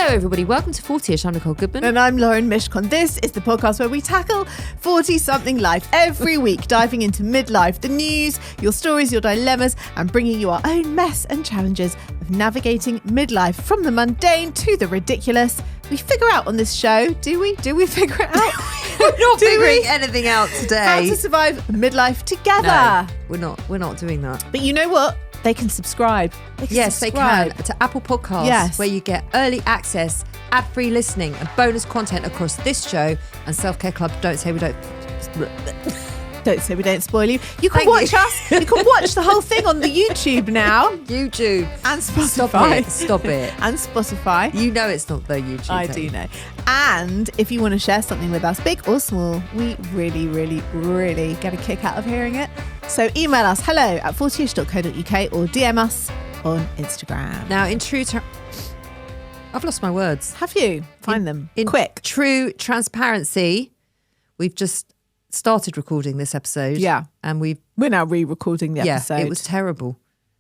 Hello everybody, welcome to 40ish. I'm Nicole Goodman. And I'm Lauren Mishcon. This is the podcast where we tackle 40-something life every week, diving into midlife, the news, your stories, your dilemmas, and bringing you our own mess and challenges of navigating midlife from the mundane to the ridiculous. We figure out on this show, do we? Do we figure it out? We're not figuring anything out today. How to survive midlife together. No, we're not doing that. But you know what? They can subscribe. Yes, they can. To Apple Podcasts, Yes. where you get early access, ad-free listening, and bonus content across this show and Self-Care Club. Don't say we don't. Don't say we don't spoil you. You can Thank watch you. us. You can watch the whole thing on the YouTube now. YouTube. And Spotify. Stop it. And Spotify. You know it's not the YouTube I thing. do know. And if you want to share something with us, big or small, we really, really, really get a kick out of hearing it. So email us hello@40ish.co.uk or DM us on Instagram. Now, in true... I've lost my words. Have you? Find them. In Quick. true transparency, we've just started recording this episode. Yeah. And we're now re-recording the episode. it was terrible.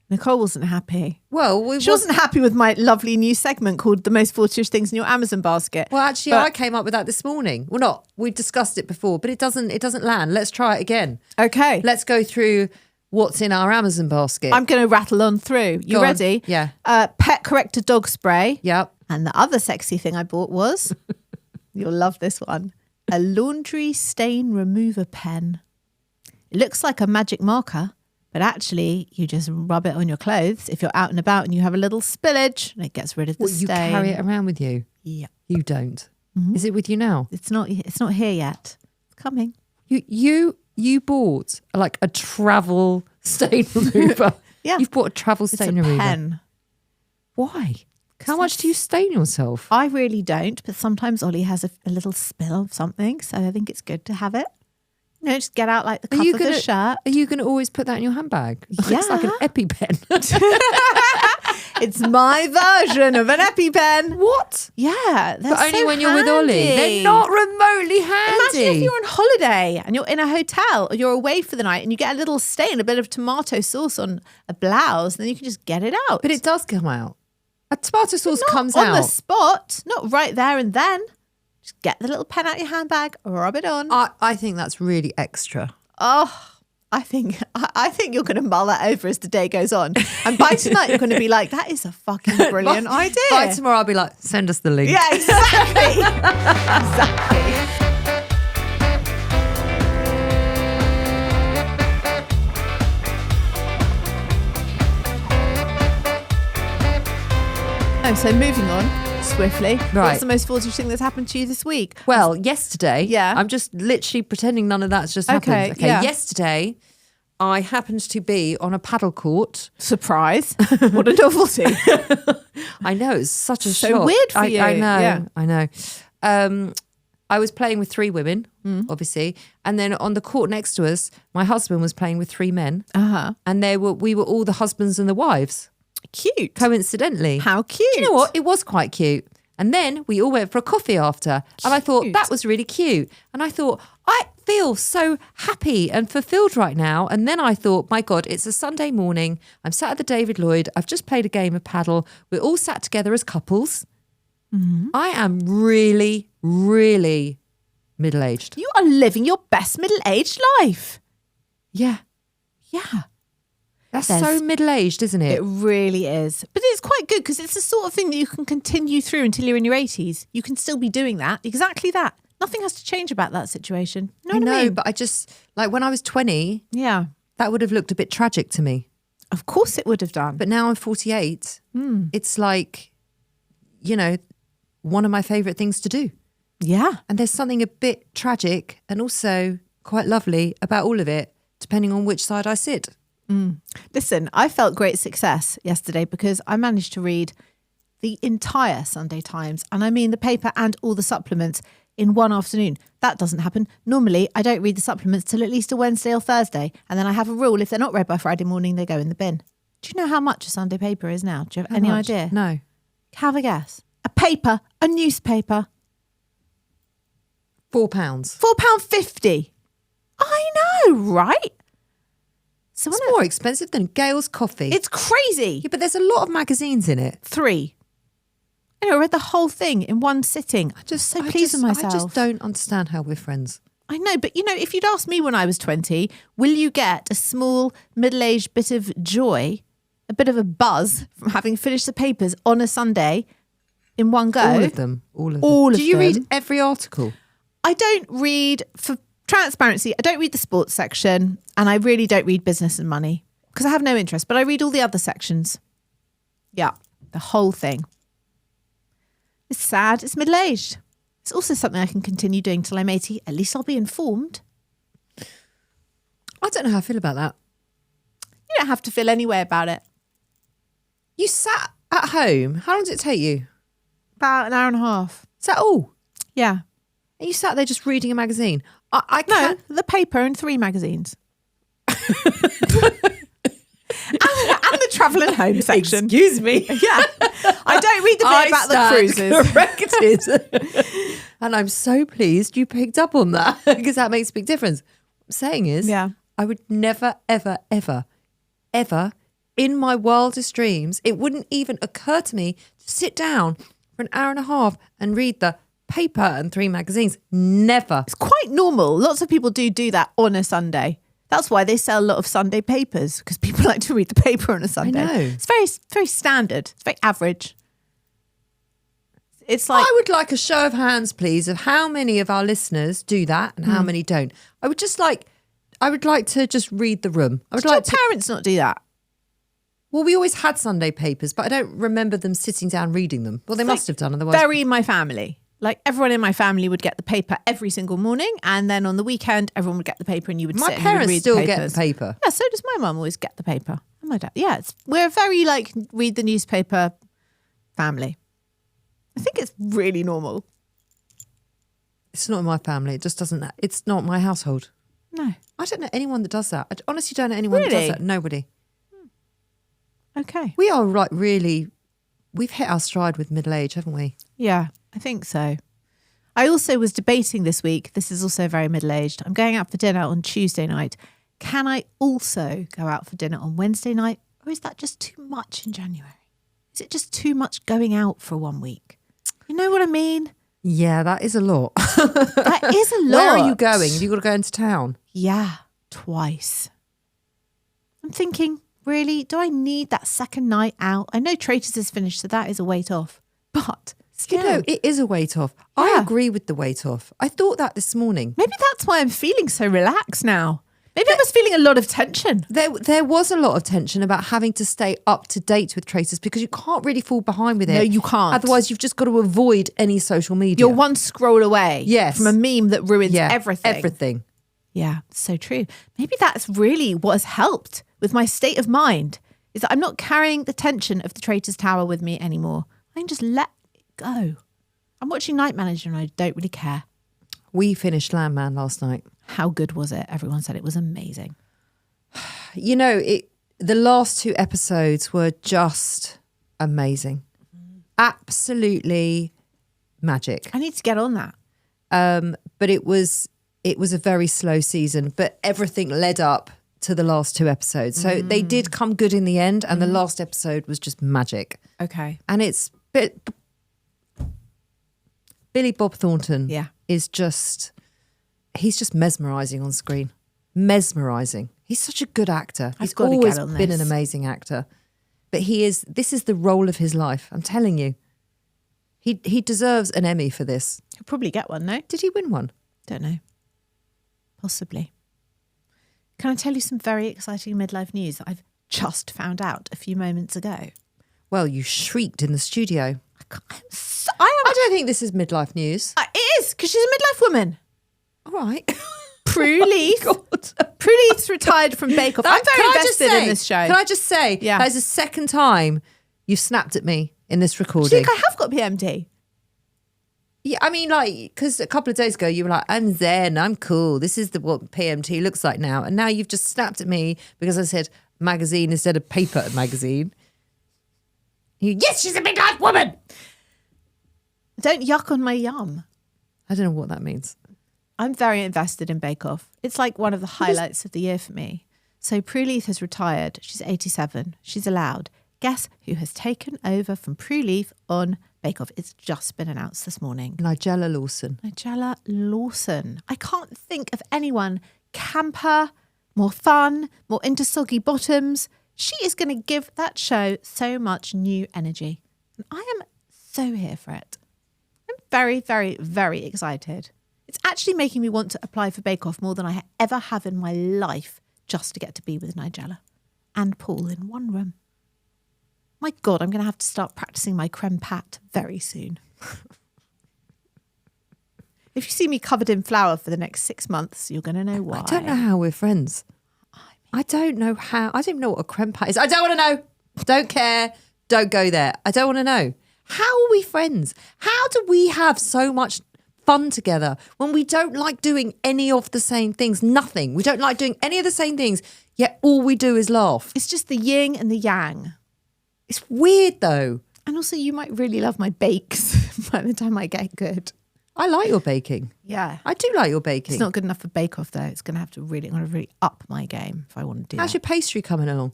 Nicole wasn't happy. Well, she wasn't happy with my lovely new segment called The Most 40ish Things in Your Amazon Basket. Well, actually, I came up with that this morning. Well, not. We've discussed it before, but it doesn't land. Let's try it again. Okay. Let's go through what's in our Amazon basket. I'm going to rattle on through. You Go on. ready? Yeah. Pet corrector dog spray. Yep. And the other sexy thing I bought was, you'll love this one, a laundry stain remover pen. It looks like a magic marker, but actually you just rub it on your clothes if you're out and about and you have a little spillage and it gets rid of the You stain. carry it around with you? Yeah. You don't. Mm-hmm. Is it with you now? It's not here yet. It's coming. You bought like a travel stain remover. Yeah. You've bought a travel It's stain a remover. pen. Why? How much do you stain yourself? I really don't, but sometimes Ollie has a little spill of something, so I think it's good to have it. You know, just get out like the cuff of his shirt. Are you going to always put that in your handbag? Yeah. It's like an EpiPen. It's my version of an EpiPen. What? Yeah. But only when you're with Ollie. They're not remotely handy. Imagine if you're on holiday and you're in a hotel or you're away for the night and you get a little stain, a bit of tomato sauce on a blouse, then you can just get it out. But it does come out. A tomato sauce Not comes on out. the spot, not right there and then. Just get the little pen out your handbag, rub it on. I think that's really extra. Oh, I think you're going to mull that over as the day goes on. And by tonight, you're going to be like, that is a fucking brilliant idea. By tomorrow, I'll be like, send us the link. Yeah, exactly. Exactly. So moving on swiftly. Right. What's the most 40ish thing that's happened to you this week? Well, yesterday, Yeah. I'm just literally pretending none of that's just happened. Okay, yeah. Yesterday, I happened to be on a paddle court. Surprise. What a novelty. I know, it's such a So shock. weird for you. I know, Yeah. I know. I was playing with three women, obviously. And then on the court next to us, my husband was playing with three men. Uh-huh. And we were all the husbands and the wives. Cute. Coincidentally. How cute. Do you know what? It was quite cute. And then we all went for a coffee after. And I thought, Cute. that was really cute. And I thought, I feel so happy and fulfilled right now. And then I thought, my God, it's a Sunday morning. I'm sat at the David Lloyd. I've just played a game of paddle. We're all sat together as couples. Mm-hmm. I am really, really middle-aged. You are living your best middle-aged life. Yeah. Yeah. That's There's- so middle-aged, isn't it? It really is. But it's quite good because it's the sort of thing that you can continue through until you're in your 80s. You can still be doing that. Exactly that. Nothing has to change about that situation. You know I what know, I mean? but I just, like when I was 20, Yeah. that would have looked a bit tragic to me. Of course it would have done. But now I'm 48. It's like, you know, one of my favourite things to do. Yeah. And there's something a bit tragic and also quite lovely about all of it, depending on which side I sit. Listen, I felt great success yesterday because I managed to read the entire Sunday Times, and I mean the paper and all the supplements in one afternoon. That doesn't happen. Normally, I don't read the supplements till at least a Wednesday or Thursday, and then I have a rule, if they're not read by Friday morning, they go in the bin. Do you know how much a Sunday paper is now? Do you have any idea? No. Have a guess. A paper, a newspaper. £4. £4.50. I know, right? So It's more expensive than Gale's coffee. it's crazy. Yeah, but there's a lot of magazines in it. 3. I read the whole thing in one sitting. I'm just so pleased with myself. I just don't understand how we're friends. I know, but if you'd asked me when I was 20, will you get a small middle-aged bit of joy, a bit of a buzz from having finished the papers on a Sunday in one go? All of them. Do you read every article? I don't read, for transparency, I don't read the sports section, and I really don't read business and money because I have no interest, but I read all the other sections. Yeah, the whole thing. It's sad. It's middle-aged. It's also something I can continue doing till I'm 80. At least I'll be informed. I don't know how I feel about that. You don't have to feel any way about it. You sat at home. How long did it take you? About an hour and a half. Is that all? Yeah. And you sat there just reading a magazine? I can't. No, the paper and 3 magazines. and the travel and home section. Excuse me. Yeah. I don't read the bit about the cruises. Corrected. And I'm so pleased you picked up on that because that makes a big difference. What I'm saying is, I would never, ever, ever, ever in my wildest dreams, it wouldn't even occur to me to sit down for an hour and a half and read the paper and 3 magazines. Never. It's quite normal. Lots of people do that on a Sunday. That's why they sell a lot of Sunday papers, because people like to read the paper on a Sunday. I know. It's very, very standard. It's very average. It's like, I would like a show of hands, please, of how many of our listeners do that and how many don't. I would like to just read the room. I would did like your parents not do that? Well, we always had Sunday papers, but I don't remember them sitting down reading them. Well, they must have done, otherwise. Very my family. Like everyone in my family would get the paper every single morning, and then on the weekend, everyone would get the paper, and you would My sit and parents you would read still the get papers. the paper. Yeah, so does my mum always get the paper. And my dad. Yeah, we're a very read the newspaper family. I think it's really normal. It's not in my family. It just doesn't. It's not my household. No. I don't know anyone that does that. I honestly don't know anyone that Really? does that. Nobody. Okay. We are we've hit our stride with middle age, haven't we? Yeah, I think so. I also was debating this week, this is also very middle-aged, I'm going out for dinner on Tuesday night. Can I also go out for dinner on Wednesday night? Or is that just too much in January? Is it just too much going out for 1 week? You know what I mean? Yeah, that is a lot. That is a lot. Where are you going? Have you got to go into town? Yeah, twice. I'm thinking, really, do I need that second night out? I know Traitors is finished, so that is a weight off. But still. You know, it is a weight off. I agree with the weight off. I thought that this morning. Maybe that's why I'm feeling so relaxed now. Maybe I was feeling a lot of tension. There was a lot of tension about having to stay up to date with Traitors because you can't really fall behind with it. No, you can't. Otherwise, you've just got to avoid any social media. You're one scroll away from a meme that ruins everything. Everything. Yeah, so true. Maybe that's really what has helped with my state of mind, is that I'm not carrying the tension of the Traitors Tower with me anymore. I can just let it go. I'm watching Night Manager and I don't really care. We finished Landman last night. How good was it? Everyone said it was amazing. You know, the last 2 episodes were just amazing. Absolutely magic. I need to get on that. But it was a very slow season, but everything led up to the last 2 episodes. So they did come good in the end, and the last episode was just magic. Okay. And it's Billy Bob Thornton is he's just mesmerising on screen. Mesmerising. He's such a good actor. He's always been an amazing actor. But this is the role of his life. I'm telling you. He deserves an Emmy for this. He'll probably get one, no? Did he win one? Don't know. Possibly. Can I tell you some very exciting midlife news that I've just found out a few moments ago? Well, you shrieked in the studio. I don't think this is midlife news. It is, because she's a midlife woman. All right. Prue Leith. Prue Leith's retired from Bake Off. I'm very invested in this show. Can I just say, that is the second time you've snapped at me in this recording. Do you think I have got PMT? Yeah, I mean, because a couple of days ago you were like, I'm zen, I'm cool. This is what PMT looks like now. And now you've just snapped at me because I said magazine instead of paper magazine. Yes, she's a midlife woman. Don't yuck on my yum. I don't know what that means. I'm very invested in Bake Off. It's like one of the highlights of the year for me. So Prue Leith has retired. She's 87. She's allowed. Guess who has taken over from Prue Leith on Bake Off. It's just been announced this morning. Nigella Lawson. Nigella Lawson. I can't think of anyone camper, more fun, more into soggy bottoms. She is going to give that show so much new energy. And I am so here for it. I'm very, very, very excited. It's actually making me want to apply for Bake Off more than I ever have in my life just to get to be with Nigella and Paul in one room. My God, I'm going to have to start practicing my creme pat very soon. If you see me covered in flour for the next 6 months, you're going to know why. I don't know how we're friends. I don't know how. I don't even know what a creme pat is. I don't want to know. Don't care. Don't go there. I don't want to know. How are we friends? How do we have so much fun together when we don't like doing any of the same things? Nothing. We don't like doing any of the same things, yet all we do is laugh. It's just the yin and the yang. It's weird though. And also you might really love my bakes by the time I get good. I like your baking. Yeah. I do like your baking. It's not good enough for Bake Off though. It's going to have to really, I'm going to really up my game if I want to do How's your pastry coming along?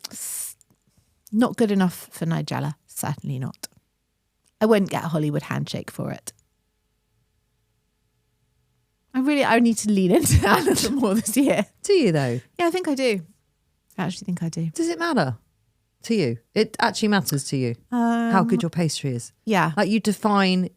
Not good enough for Nigella. Certainly not. I wouldn't get a Hollywood handshake for it. I need to lean into that a little more this year. Do you though? Yeah, I think I do. I actually think I do. Does it matter to you? It actually matters to you how good your pastry is. Yeah. Like you define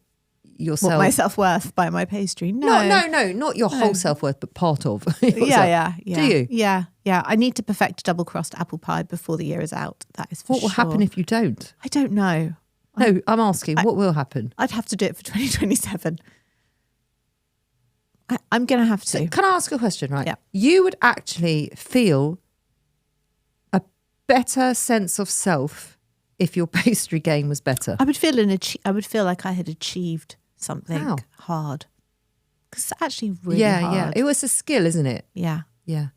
yourself. What, my self-worth by my pastry? No, not your whole self-worth, but part of. Yeah. Do you? Yeah. I need to perfect a double-crust apple pie before the year is out. That is for What will happen if you don't? I don't know. No, I'm asking, what will happen? I'd have to do it for 2027. I'm going to have to. So can I ask a question, right? Yeah. You would actually feel a better sense of self if your pastry game was better. I would feel like I had achieved something hard. Because it's actually really hard. Yeah. It was a skill, isn't it? Yeah. Yeah.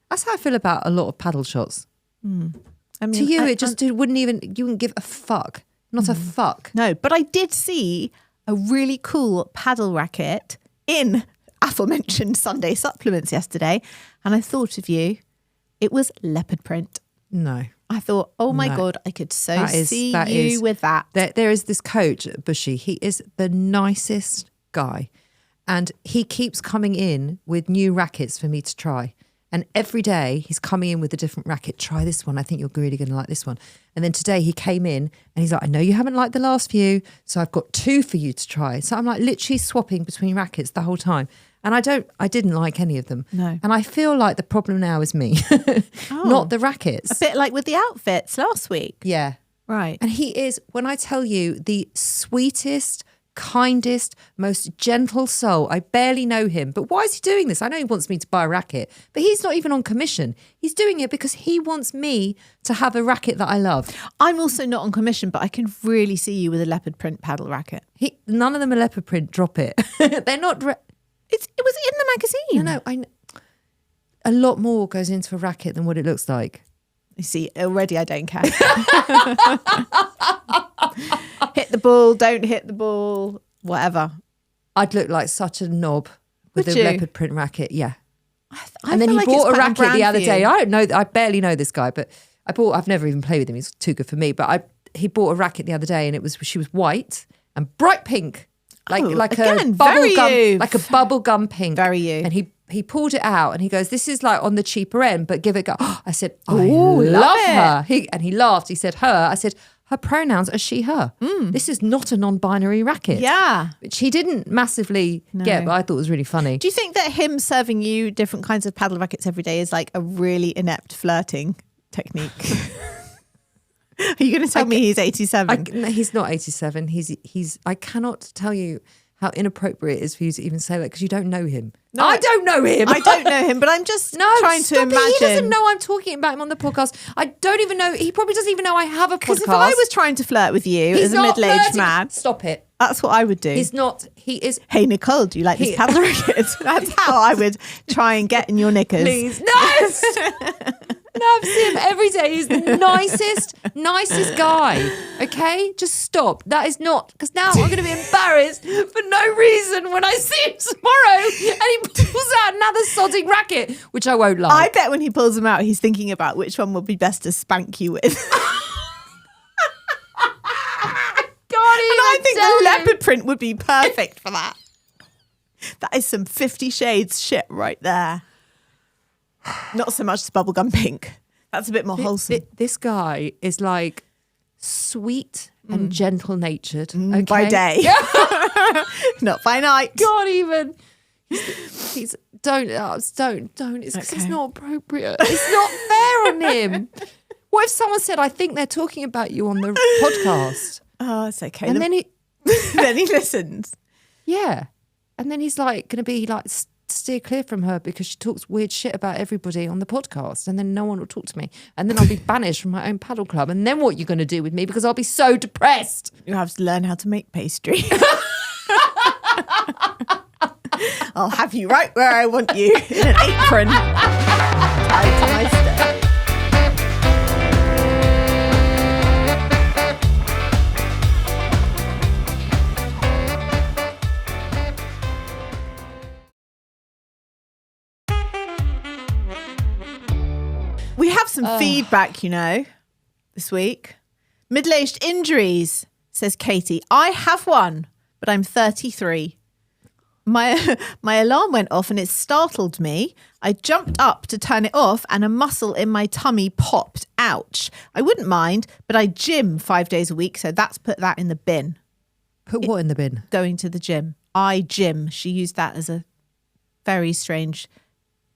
That's how I feel about a lot of paddle shots. I mean, to you, you wouldn't give a fuck. Not a fuck. No, but I did see a really cool paddle racket in aforementioned Sunday supplements yesterday. And I thought of you. It was leopard print. No. I thought, oh my God, I could see you with that. There is this coach, Bushy. He is the nicest guy. And he keeps coming in with new rackets for me to try. And every day he's coming in with a different racket. Try this one. I think you're really going to like this one. And then today he came in and he's like, I know you haven't liked the last few, so I've got 2 for you to try. So I'm like literally swapping between rackets the whole time. And I didn't like any of them. No. And I feel like the problem now is me, not the rackets. A bit like with the outfits last week. Yeah. Right. And he is, when I tell you, the sweetest, kindest, most gentle soul. I barely know him, but why is he doing this? I know he wants me to buy a racket, but he's not even on commission. He's doing it because he wants me to have a racket that I love. I'm also not on commission, but I can really see you with a leopard print paddle racket. None of them are leopard print. Drop it. They're not. It was in the magazine. No, I know. A lot more goes into a racket than what it looks like. You see, already I don't care. Hit the ball, don't hit the ball, whatever. I'd look like such a knob with Would a you? leopard print racket. Yeah. And then he bought a racket the other day. I don't know. I barely know this guy, but I've never even played with him. He's too good for me. But he bought a racket the other day, and she was white and bright pink, like again, a bubble gum, you. like a bubble gum pink. Very you. And he pulled it out, and he goes, "This is like on the cheaper end, but give it a go." I said, "I Ooh, love love her." He laughed. He said, "Her." I said, "Her pronouns are she, her. This is not a non-binary racket." Yeah. Which he didn't massively get, but I thought was really funny. Do you think that him serving you different kinds of paddle rackets every day is like a really inept flirting technique? Are you going to tell me he's 87? No, he's not 87. He's. I cannot tell you how inappropriate it is for you to even say that because you don't know him. No, I don't know him. I don't know him, but I'm just trying to imagine. He doesn't know I'm talking about him on the podcast. I don't even know. He probably doesn't even know I have a podcast. Because if I was trying to flirt with you as a middle-aged man, stop it. That's what I would do. He's not. He is. Hey Nicole, do you like this paddle racket? That's how I would try and get in your knickers. Please, no. No, I see him every day. He's the nicest guy. Okay? Just stop. That is not, because now I'm going to be embarrassed for no reason when I see him tomorrow and he pulls out another sodding racket, which I won't like. I bet when he pulls them out, he's thinking about which one would be best to spank you with. God, And I I think the leopard print would be perfect for that. That is some 50 Shades shit right there. Not so much the bubblegum pink. That's a bit more wholesome. This guy is like sweet and gentle natured. By day. Not by night. God, even. He's don't. It's because it's not appropriate. It's not fair on him. What if someone said, I think they're talking about you on the podcast? Oh, it's okay. And then he listens. Yeah. And then he's like going to be like steer clear from her because she talks weird shit about everybody on the podcast, and then no one will talk to me, and then I'll be banished from my own paddle club. And then what are you going to do with me? Because I'll be so depressed. You have to learn how to make pastry. I'll have you right where I want you in an apron. Tied to my step. We have some feedback, this week. Middle-aged injuries, says Katie. I have one, but I'm 33. My alarm went off and it startled me. I jumped up to turn it off and a muscle in my tummy popped. Ouch. I wouldn't mind, but I gym 5 days a week, so that's put that in the bin. Put what in the bin? Going to the gym. I gym. She used that as a very strange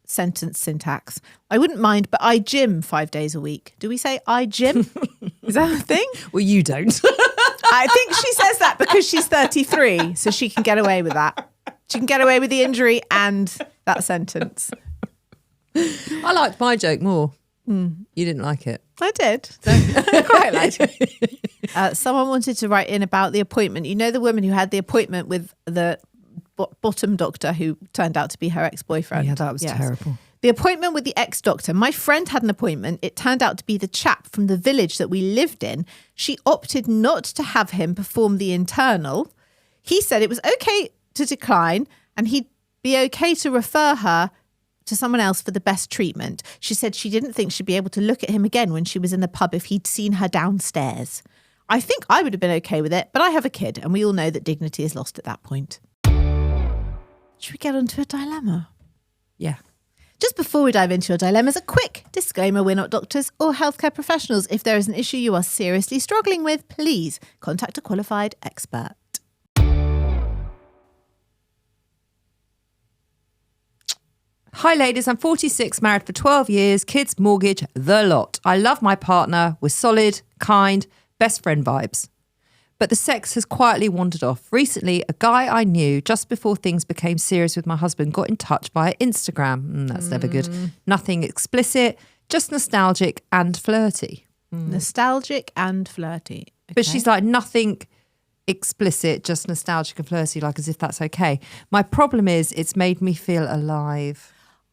sentence syntax. I wouldn't mind, but I gym 5 days a week. Do we say I gym? Is that a thing? Well, you don't. I think she says that because she's 33, so she can get away with that. She can get away with the injury and that sentence. I liked my joke more. You didn't like it. I did. I quite liked it. Someone wanted to write in about the appointment. You know the woman who had the appointment with the bottom doctor who turned out to be her ex-boyfriend? Yeah, that was terrible. The appointment with the ex-doctor. My friend had an appointment. It turned out to be the chap from the village that we lived in. She opted not to have him perform the internal. He said it was okay to decline and he'd be okay to refer her to someone else for the best treatment. She said she didn't think she'd be able to look at him again when she was in the pub if he'd seen her downstairs. I think I would have been okay with it, but I have a kid and we all know that dignity is lost at that point. Should we get onto a dilemma? Yeah. Just before we dive into your dilemmas, a quick disclaimer: we're not doctors or healthcare professionals. If there is an issue you are seriously struggling with, please contact a qualified expert. Hi ladies, I'm 46, married for 12 years, kids, mortgage, the lot. I love my partner, we're solid, kind, best friend vibes. But the sex has quietly wandered off. Recently, a guy I knew just before things became serious with my husband got in touch via Instagram. That's never good. Nothing explicit, just nostalgic and flirty. Nostalgic and flirty. Okay. But she's like, nothing explicit, just nostalgic and flirty, like as if that's okay. My problem is it's made me feel alive.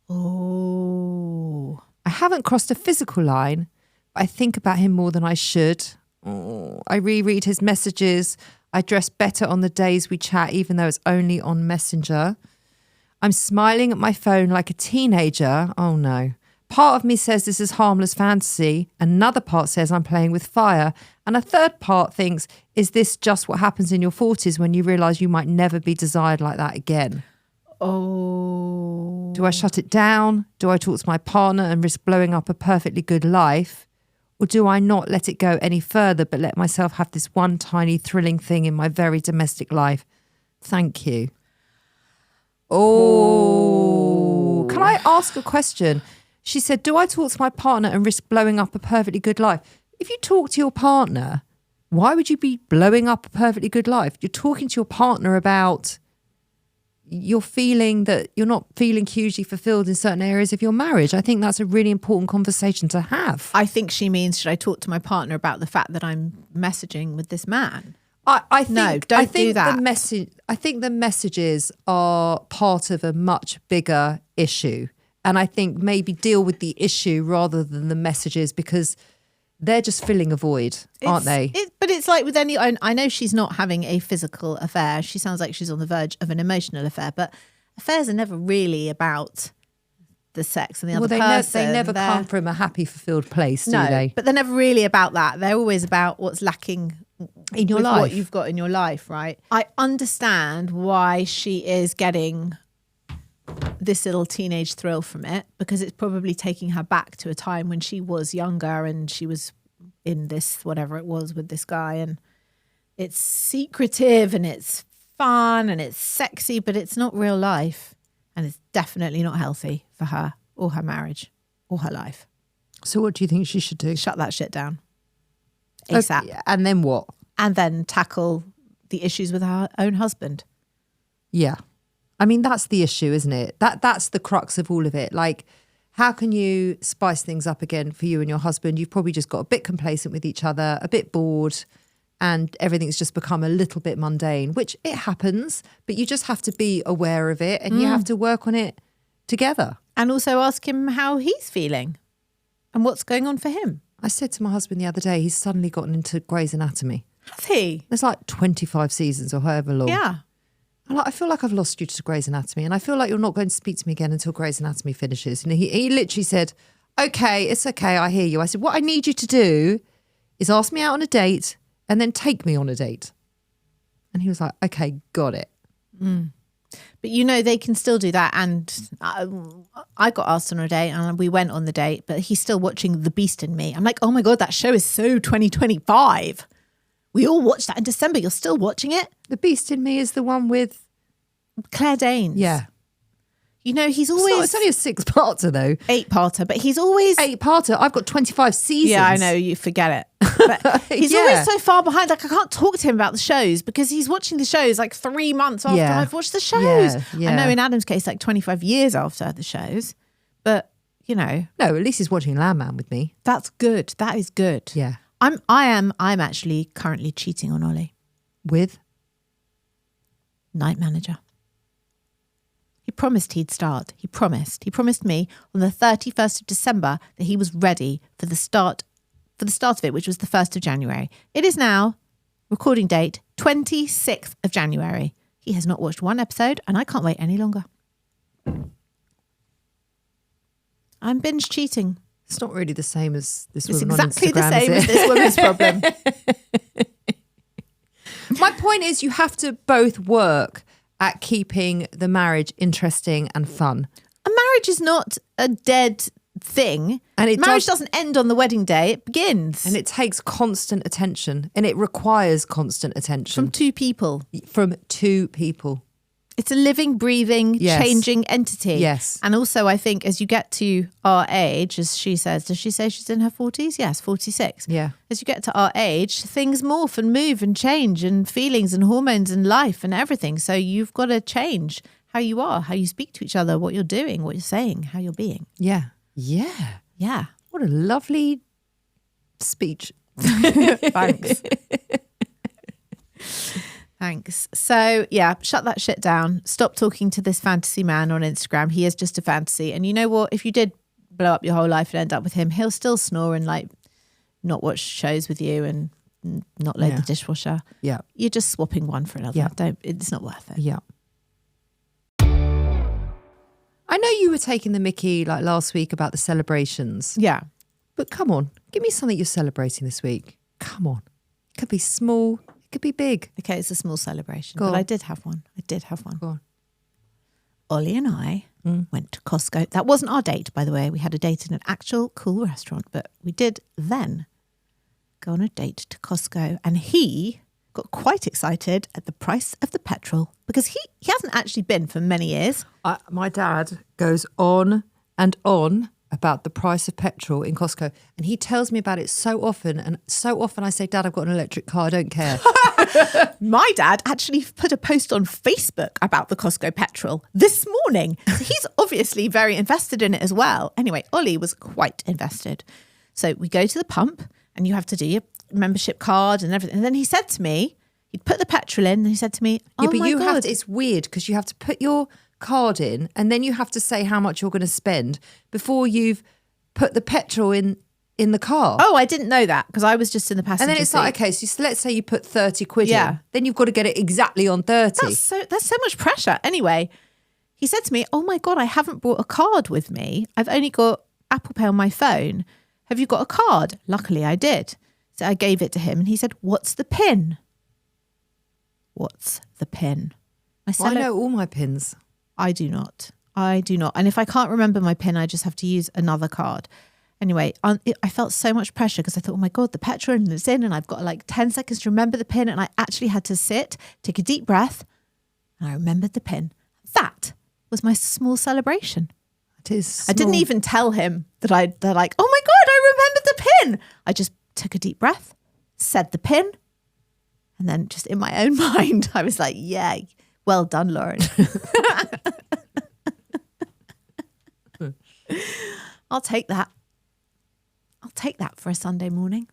Oh. I haven't crossed a physical line, but I think about him more than I should. Oh, I reread his messages. I dress better on the days we chat, even though it's only on Messenger. I'm smiling at my phone like a teenager. Oh no. Part of me says this is harmless fantasy. Another part says I'm playing with fire. And a third part thinks, is this just what happens in your 40s when you realise you might never be desired like that again? Oh. Do I shut it down? Do I talk to my partner and risk blowing up a perfectly good life? Or do I not let it go any further but let myself have this one tiny thrilling thing in my very domestic life? Thank you. Oh. Can I ask a question? She said, do I talk to my partner and risk blowing up a perfectly good life? If you talk to your partner, why would you be blowing up a perfectly good life? You're talking to your partner about you're feeling that you're not feeling hugely fulfilled in certain areas of your marriage. I think that's a really important conversation to have. I think she means, should I talk to my partner about the fact that I'm messaging with this man? I think, no, don't do that. I think the messages are part of a much bigger issue. And I think maybe deal with the issue rather than the messages, because they're just filling a void, aren't they? But it's like with any, I know she's not having a physical affair. She sounds like she's on the verge of an emotional affair, but affairs are never really about the sex and the Well, other they, person. they never They're- come from a happy, fulfilled place, do no, they? but they're never really about that. They're always about what's lacking In your with life. what you've got in your life, right? I understand why she is getting this little teenage thrill from it, because it's probably taking her back to a time when she was younger and she was in this, whatever it was, with this guy, and it's secretive and it's fun and it's sexy, but it's not real life, and it's definitely not healthy for her or her marriage or her life. So what do you think she should do? Shut that shit down ASAP. Okay, and then what? And then tackle the issues with her own husband. Yeah. I mean, that's the issue, isn't it? That's the crux of all of it. Like, how can you spice things up again for you and your husband? You've probably just got a bit complacent with each other, a bit bored, and everything's just become a little bit mundane, which it happens, but you just have to be aware of it and you have to work on it together. And also ask him how he's feeling and what's going on for him. I said to my husband the other day, he's suddenly gotten into Grey's Anatomy. Has he? There's like 25 seasons or however long. Yeah. I feel like I've lost you to Grey's Anatomy, and I feel like you're not going to speak to me again until Grey's Anatomy finishes. And he literally said, okay, it's okay, I hear you. I said, what I need you to do is ask me out on a date and then take me on a date. And he was like, okay, got it. But you know, they can still do that. And I got asked on a date and we went on the date, but he's still watching The Beast in Me. I'm like, oh my God, that show is so 2025. We all watched that in December. You're still watching it? The Beast in Me is the one with... Claire Danes. Yeah. You know, he's always... It's only a 6-parter though. 8-parter, but he's always... 8-parter. I've got 25 seasons. Yeah, I know, you forget it. But he's Yeah. always so far behind. Like, I can't talk to him about the shows because he's watching the shows like 3 months after Yeah. I've watched the shows. Yeah. I know in Adam's case, like 25 years after the shows. But, you know, No, at least he's watching Landman with me. that's good. That is good. Yeah. I'm actually currently cheating on Ollie. With? Night manager. He promised he'd start. He promised me on the 31st of December that he was ready for the start of it, which was the 1st of January. It is now, recording date, 26th of January. He has not watched one episode and I can't wait any longer. I'm binge cheating. It's not really the same as this It's woman exactly on the Instagram, same is as it? this woman's problem. My point is you have to both work at keeping the marriage interesting and fun. A marriage is not a dead thing. And it marriage does- doesn't end on the wedding day. It begins. And it takes constant attention and it requires constant attention from two people. from two people. It's a living, breathing, Yes. changing entity. Yes. And also, I think as you get to our age, as she says, does she say she's in her 40s? Yes, 46. Yeah. As you get to our age, things morph and move and change, and feelings and hormones and life and everything. So you've got to change how you are, how you speak to each other, what you're doing, what you're saying, how you're being. Yeah. Yeah. Yeah. What a lovely speech. Thanks. Thanks. So, yeah, shut that shit down. Stop talking to this fantasy man on Instagram. He is just a fantasy. And you know what? If you did blow up your whole life and end up with him, he'll still snore and like not watch shows with you and not load Yeah. the dishwasher. Yeah. You're just swapping one for another. Yeah. It's not worth it. Yeah. I know you were taking the mickey like last week about the celebrations, Yeah. but come on, give me something you're celebrating this week. Come on. It could be small, it could be big. Okay, it's a small celebration, Go but on. I did have one. Go on. Ollie and I went to Costco. That wasn't our date, by the way. We had a date in an actual cool restaurant, but we did then go on a date to Costco. And he got quite excited at the price of the petrol because he hasn't actually been for many years. My dad goes on and on about the price of petrol in Costco, and he tells me about it so often. And so often I say, Dad, I've got an electric car, I don't care. My dad actually put a post on Facebook about the Costco petrol this morning. So he's obviously very invested in it as well. Anyway, Ollie was quite invested. So we go to the pump and you have to do your membership card and everything. And then he said to me, he'd put the petrol in and he said to me, oh Yeah, but my you God. have to, it's weird because you have to put your card in and then you have to say how much you're going to spend before you've put the petrol in the car. Oh, I didn't know that because I was just in the passenger and then it's seat. like, okay, so let's say you put 30 quid Yeah. in, then you've got to get it exactly on 30. That's so much pressure. Anyway, he said to me, oh my God, I haven't brought a card with me. I've only got Apple Pay on my phone. Have you got a card? Luckily I did. So I gave it to him and he said, what's the PIN? What's the PIN? I know all my pins. I do not. And if I can't remember my PIN, I just have to use another card. Anyway, I felt so much pressure because I thought, oh my God, the petrol is in and I've got like 10 seconds to remember the PIN. And I actually had to sit, take a deep breath, and I remembered the PIN. That was my small celebration. It is small. I didn't even tell him they're like, oh my God, I remembered the PIN. I just took a deep breath, said the PIN, and then just in my own mind, I was like, yeah, well done, Lauren. I'll take that. I'll take that for a Sunday morning.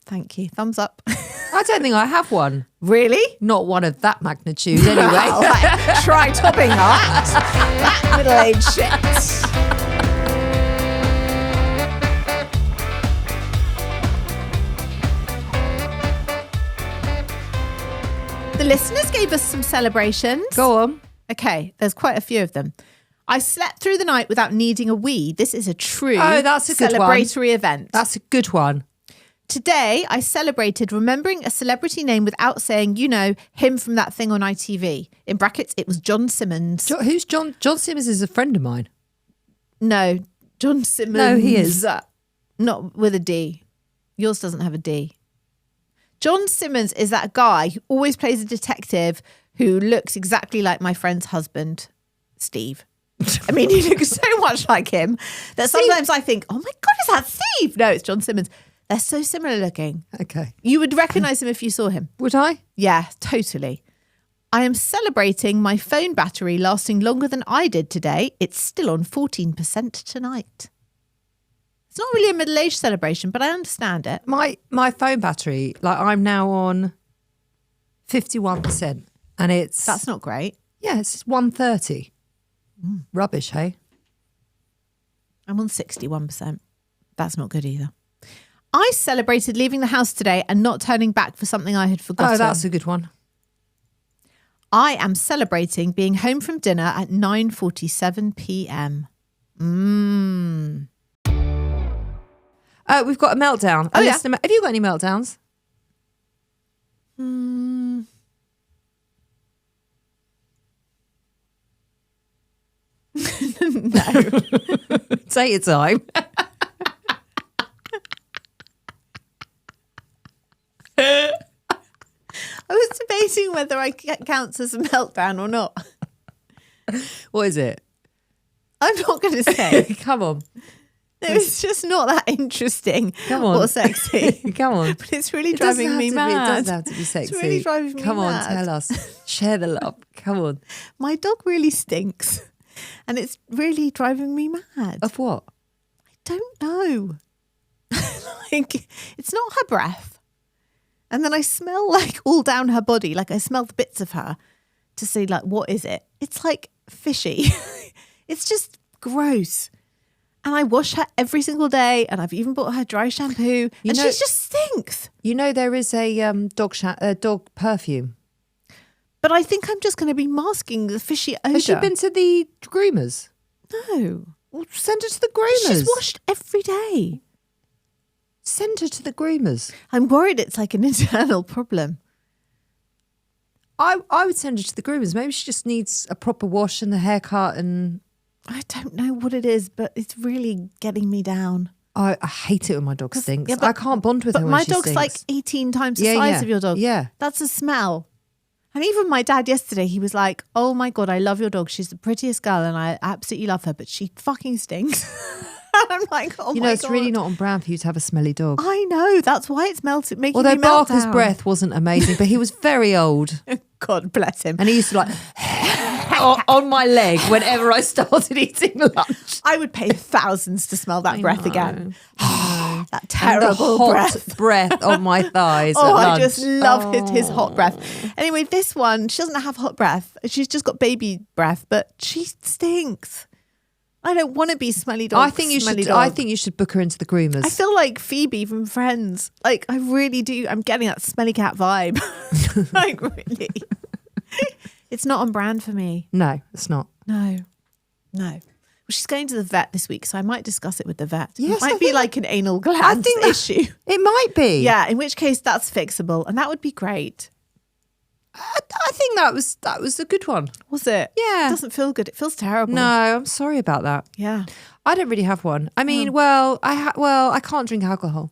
Thank you. Thumbs up. I don't think I have one. Really? Not one of that magnitude, anyway. Right, try topping that middle-aged shit. The listeners gave us some celebrations. Go on. Okay, there's quite a few of them. I slept through the night without needing a wee. This is a true that's a good celebratory event. That's a good one. Today, I celebrated remembering a celebrity name without saying, him from that thing on ITV. In brackets, it was John Simmons. Who's John? John Simmons is a friend of mine. No, John Simmons. No, he is. Not with a D. Yours doesn't have a D. John Simmons is that guy who always plays a detective who looks exactly like my friend's husband, Steve. I mean, he looks so much like him that sometimes I think, oh my God, is that Steve? No, it's John Simmons. They're so similar looking. Okay. You would recognise him if you saw him. Would I? Yeah, totally. I am celebrating my phone battery lasting longer than I did today. It's still on 14% tonight. It's not really a middle-aged celebration, but I understand it. My phone battery, like I'm now on 51%. And That's not great. Yeah, it's 130. Rubbish, hey? I'm on 61%. That's not good either. I celebrated leaving the house today and not turning back for something I had forgotten. Oh, that's a good one. I am celebrating being home from dinner at 9:47 p.m. We've got a meltdown. Oh, yeah. Have you got any meltdowns? No. Take your time. I was debating whether I counts as a meltdown or not. What is it? I'm not going to say. Come on. It's just not that interesting. Come on. Or sexy. Come on. But it's really driving me mad. It doesn't have to be sexy. It's really driving me Come on, mad. tell us. Share the love. Come on. My dog really stinks. And it's really driving me mad. Of what? I don't know. Like, it's not her breath. And then I smell like all down her body. Like I smell the bits of her to see like, what is it? It's like fishy. It's just gross. And I wash her every single day. And I've even bought her dry shampoo. She just stinks. You know there is a dog perfume. But I think I'm just going to be masking the fishy odour. Has she been to the groomers? No. Well, send her to the groomers. She's washed every day. Send her to the groomers. I'm worried it's like an internal problem. I would send her to the groomers. Maybe she just needs a proper wash and a haircut. And I don't know what it is, but it's really getting me down. I hate it when my dog stinks. Yeah, but- I can't bond with her But when my she dog's stinks. like 18 times the size of your dog. Yeah. That's a smell. And even my dad yesterday, he was like, oh my God, I love your dog. She's the prettiest girl and I absolutely love her, but she fucking stinks. And I'm like, oh my God. It's really not on brand for you to have a smelly dog. I know. That's why it's making me Although melt Barker's down. breath wasn't amazing, but he was very old. God bless him. And he used to like on my leg whenever I started eating lunch. I would pay thousands to smell that breath again. That And the terrible hot breath. on my thighs. Oh, at I lunch. just love his hot breath. Anyway, this one, she doesn't have hot breath. She's just got baby breath, but she stinks. I don't want to be smelly dog. I think you should book her into the groomers. I feel like Phoebe from Friends. Like, I really do. I'm getting that smelly cat vibe. Like, really. It's not on brand for me. No, it's not. No. Well, she's going to the vet this week, so I might discuss it with the vet. Yes, it might I be think- like an anal gland issue. It might be. Yeah, in which case that's fixable, and that would be great. I think that was a good one. Was it? Yeah. It doesn't feel good. It feels terrible. No, I'm sorry about that. Yeah. I don't really have one. I mean, I can't drink alcohol,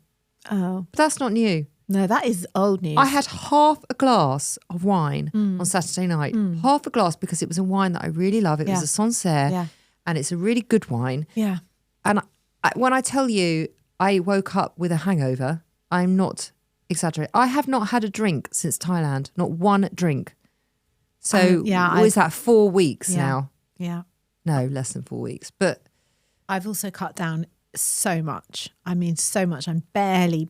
Oh. but that's not new. No, that is old news. I had half a glass of wine on Saturday night. Half a glass because it was a wine that I really love. It was a Sancerre, Yeah. and it's a really good wine. Yeah. And when I tell you I woke up with a hangover, I'm not exaggerating. I have not had a drink since Thailand, not one drink. So what is that, 4 weeks now? Yeah. No, less than 4 weeks. But I've also cut down so much. I mean, so much. I'm barely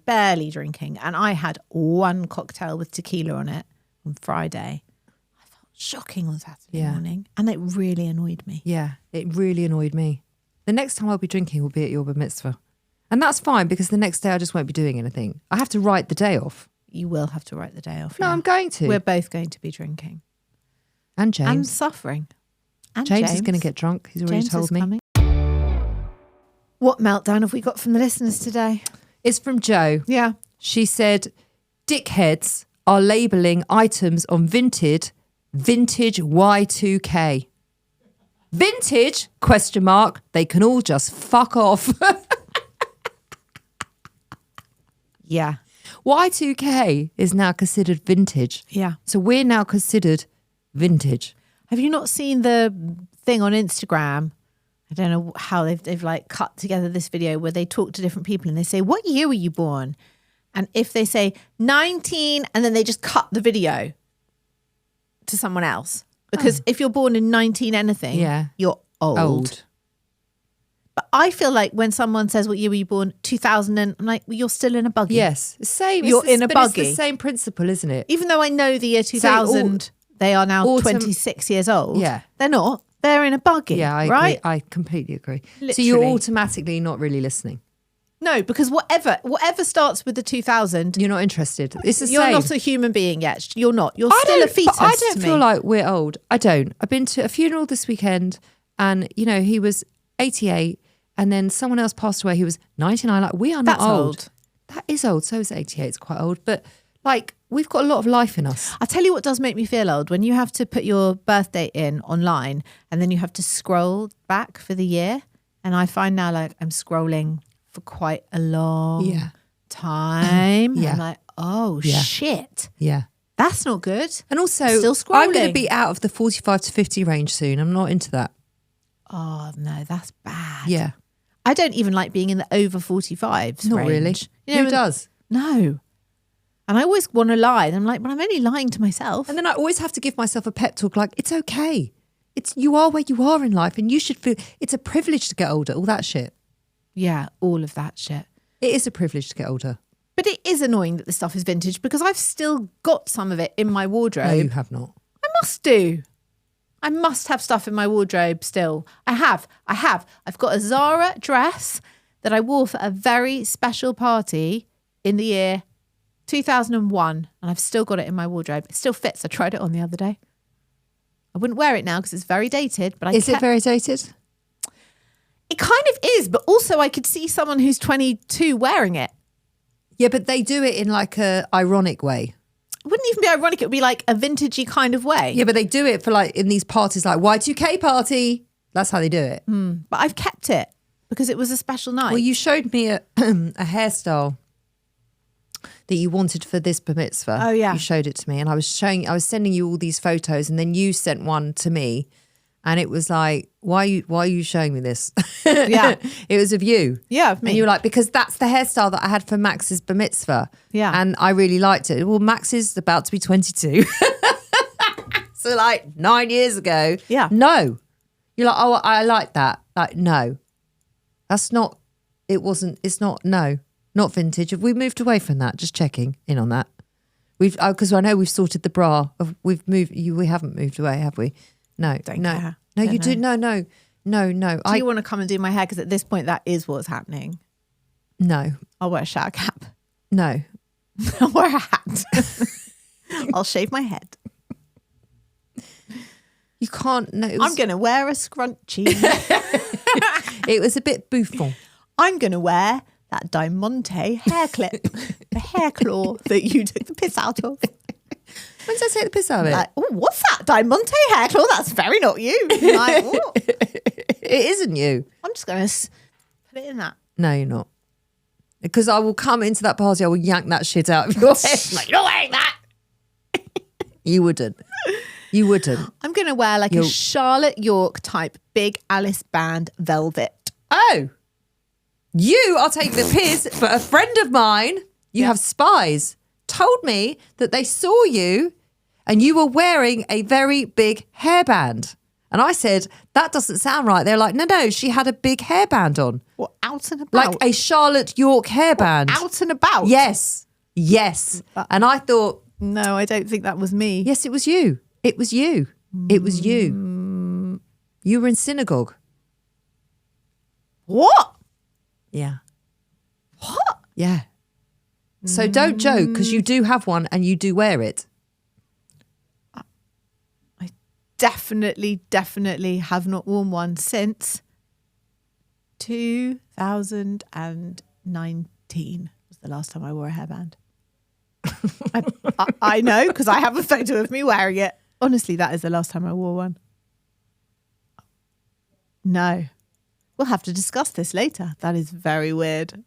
drinking. And I had one cocktail with tequila on it on Friday. I felt shocking on Saturday morning. And it really annoyed me. yeah, it really annoyed me. The next time I'll be drinking will be at your bar mitzvah. And that's fine because the next day I just won't be doing anything. I have to write the day off. You will have to write the day off. No, yeah. I'm going to. We're both going to be drinking. And James. And suffering. And James is going to get drunk. He's already James told is me. coming. What meltdown have we got from the listeners today? It's from Jo. Yeah. She said, dickheads are labelling items on vintage Y2K. Vintage? ? They can all just fuck off. Yeah. Y2K is now considered vintage. Yeah. So we're now considered vintage. Have you not seen the thing on Instagram? I don't know how they've like cut together this video where they talk to different people and they say, what year were you born? And if they say 19, and then they just cut the video to someone else. Because if you're born in 19 anything, you're old. But I feel like when someone says, what year were you born? 2000, and I'm like, well, you're still in a buggy. Yes. Same. You're in a buggy. It's the same principle, isn't it? Even though I know the year 2000, they are now 26 years old. Yeah. They're not. They're in a buggy. Yeah, I right? agree. I completely agree. So Literally. you're automatically not really listening. No, because whatever starts with the 2000, You're not interested. It's the you're same. not a human being yet. You're not. You're still a fetus. But I don't to feel me. like we're old. I don't. I've been to a funeral this weekend, and he was 88, and then someone else passed away. He was 99. Like, we are not That's old. That is old. So is 88. It's quite old, but like we've got a lot of life in us. I'll tell you what does make me feel old when you have to put your birthday in online and then you have to scroll back for the year. And I find now like I'm scrolling for quite a long time. Yeah. I'm like, oh shit. Yeah. That's not good. And also, Still I'm going scrolling. to be out of the 45 to 50 range soon. I'm not into that. Oh no, that's bad. Yeah. I don't even like being in the over 45s Not range. really. You know, Who does? No. And I always want to lie. And I'm like, but I'm only lying to myself. And then I always have to give myself a pep talk like, it's okay. You are where you are in life, and you should feel it's a privilege to get older, all that shit. Yeah, all of that shit. It is a privilege to get older. But it is annoying that the stuff is vintage because I've still got some of it in my wardrobe. No, you have not. I must do. I must have stuff in my wardrobe still. I have. I've got a Zara dress that I wore for a very special party in the year 2001, and I've still got it in my wardrobe. It still fits. I tried it on the other day. I wouldn't wear it now because it's very dated. But Is it very dated? It kind of is, but also I could see someone who's 22 wearing it. Yeah, but they do it in like a ironic way. It wouldn't even be ironic. It would be like a vintagey kind of way. Yeah, but they do it for like in these parties like Y2K party. That's how they do it. But I've kept it because it was a special night. Well, you showed me a hairstyle that you wanted for this bar mitzvah. Oh, yeah. You showed it to me, and I was sending you all these photos, and then you sent one to me, and it was like, why are you showing me this? Yeah. It was of you. Yeah, of me. And you were like, because that's the hairstyle that I had for Max's bar mitzvah. Yeah. And I really liked it. Well, Max is about to be 22. So like 9 years ago. Yeah. No. You're like, oh, I like that. Like, no. That's not, it's not, no. Not vintage. Have we moved away from that? Just checking in on that. Because I know we've sorted the bra. We haven't moved away, have we? No, Don't no, care. no. Don't You do know. no. Do you want to come and do my hair? Because at this point, that is what's happening. No, I'll wear a shower cap. no. I'll wear a hat. I'll shave my head. can't. No, I'm going to wear a scrunchie. it was a bit bouffant. I'm going to wear that Diamante hair clip, the hair claw that you took the piss out of. When did I take the piss out of it? Like, oh, what's that Diamante hair claw? That's very not you. Like, oh. It isn't you. I'm just going to put it in that. No, you're not. Because I will come into that party, I will yank that shit out of your head. Like, you're wearing that. You wouldn't. You wouldn't. I'm going to wear like a Charlotte York type big Alice band velvet. Oh. You are taking the piss, but a friend of mine, you have spies, told me that they saw you and you were wearing a very big hairband. And I said, that doesn't sound right. They're like, no, she had a big hairband on. What, out and about? Like a Charlotte York hairband. What, out and about? Yes. And I thought, no, I don't think that was me. yes, it was you. It was you. It was you. You were in synagogue. What? Yeah. What? Yeah. So don't joke, because you do have one and you do wear it. I definitely have not worn one since 2019 was the last time I wore a hairband. I know, because I have a photo of me wearing it. Honestly, that is the last time I wore one. No. We'll have to discuss this later. That is very weird.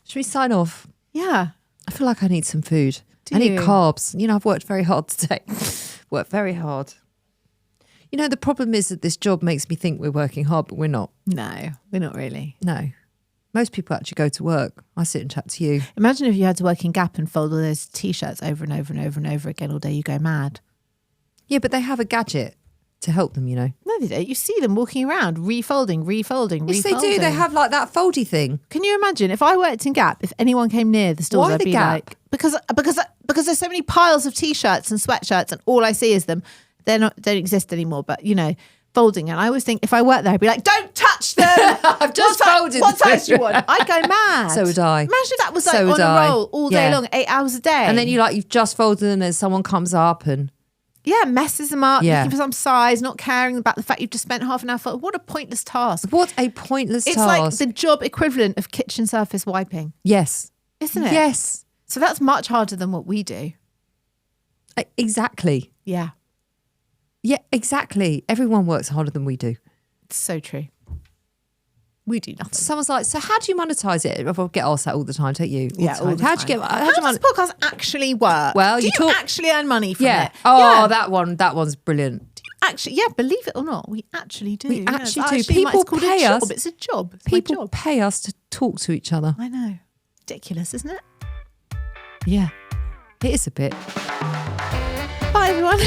Should we sign off? Yeah. I feel like I need some food. Do I need you? carbs. You know, I've worked very hard today. Worked very hard. You know, the problem is that this job makes me think we're working hard, but we're not. No, we're not really. No. Most people actually go to work. I sit and chat to you. Imagine if you had to work in Gap and fold all those T-shirts over and over and over and over again all day. You go mad. Yeah, but they have a gadget to help them, you know. No, they don't. You see them walking around, refolding. Yes, they do. They have like that foldy thing. Can you imagine if I worked in Gap, if anyone came near the stores, Why I'd the be Gap? like, because there's so many piles of T-shirts and sweatshirts and all I see is them. They don't exist anymore, but you know, folding. And I always think if I worked there, I'd be like, don't touch them. I've just folded What them. size do you want? I'd go mad. So would I. Imagine if that was like So on would a I. roll all day Yeah. long, 8 hours a day. And then you've just folded them and someone comes up and... Yeah, messes them up, Yeah. looking for some size, not caring about the fact you've just spent half an hour. What a pointless task. What a pointless It's task. like the job equivalent of kitchen surface wiping, Yes. isn't it? Yes. So that's much harder than what we do. Exactly. Yeah, Yeah, exactly. Everyone works harder than we do. it's so true. We do nothing. Someone's like, so how do you monetize it? I get asked that all the time, don't you? All Yeah, the time. all the How do you time. get? How do you does this podcast actually work? Well, do you you talk- actually earn money from Yeah. it? Oh, Yeah. that one's brilliant. Actually, yeah, believe it or not, we actually do. We Yeah, actually it's do. it's People called pay a job. us. It's a job. It's my People job. pay us to talk to each other. I know. Ridiculous, isn't it? Yeah, it is a bit. Bye, everyone.